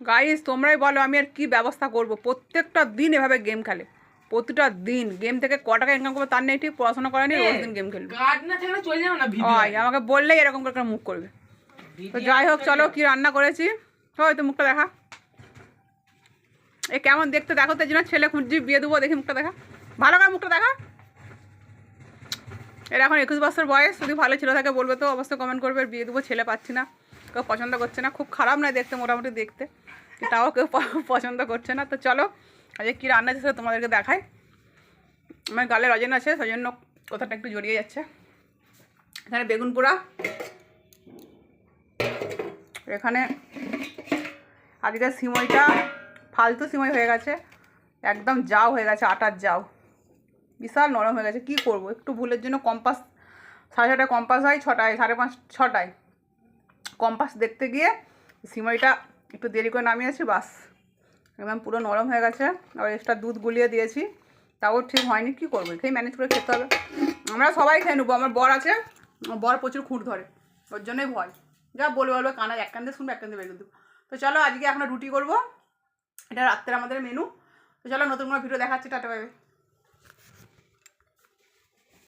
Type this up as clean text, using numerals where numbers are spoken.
Guys তোমরাই বলো আমি আর কি ব্যবস্থা করব। প্রত্যেকটা দিন এভাবে গেম খেলে, প্রতিটা দিন গেম থেকে ক টাকা ইনকাম করবো তার নেই ঠিক, পড়াশোনা করে নেই, রোজ দিন গেম খেলবে। আমাকে বললেই এরকম করে মুখ করবে। তো যাই হোক চলো কি রান্না করেছি, হয়তো মুখটা দেখা, এ কেমন দেখতে দেখো, তো জন্য ছেলে খুঁজছি, বিয়ে দেবো, দেখি মুখটা দেখা, ভালো করে মুখটা দেখা। এর এখন 21 বছর বয়স, যদি ভালো ছেলে থাকে বলবে তো অবশ্যই কমেন্ট করবে। বিয়ে দেবো, ছেলে পাচ্ছি না, কেউ পছন্দ করছে না, খুব খারাপ নয় দেখতে, মোটামুটি দেখতে, তাও কেউ পছন্দ করছে না। তো চলো আজকে কী রান্না আছে সেটা তোমাদেরকে দেখাই। আমার গালে রজন আছে সেই জন্য কথাটা একটু জড়িয়ে যাচ্ছে। এখানে বেগুন পোড়া, এখানে আজকে সিমইটা ফালতু সিমই হয়ে গেছে, একদম জাউ হয়ে গেছে, আটার জাউ, বিশাল নরম হয়ে গেছে। কী করবো, একটু ভুলের জন্য কম্পাস, 6:30টায় কম্পাস হয়, 6টায় 5:30 6টায় কম্পাস দেখতে গিয়ে সিমইটা একটু দেরি করে নামিয়েছি, বাস একদম পুরো নরম হয়ে গেছে। আর এক্সট্রা দুধ গুলিয়ে দিয়েছি, তাও ঠিক হয়নি। কী করবো, খেয়ে ম্যানেজ করে খেতে হবে। আমরা সবাই খেয়ে নেবো, আমার বর আছে, আমার বর প্রচুর খুঁট ধরে, ওর জন্যই ভয়, যা বলবে কানা এক কান্দে শুনবে এক কান্দে বেগুন দেবো। তো চলো আজকে আমরা রুটি করবো, এটা রাত্রে আমাদের মেনু। তো চলো নতুন কোনো ভিডিও দেখাচ্ছি, টাটা বাই বাই।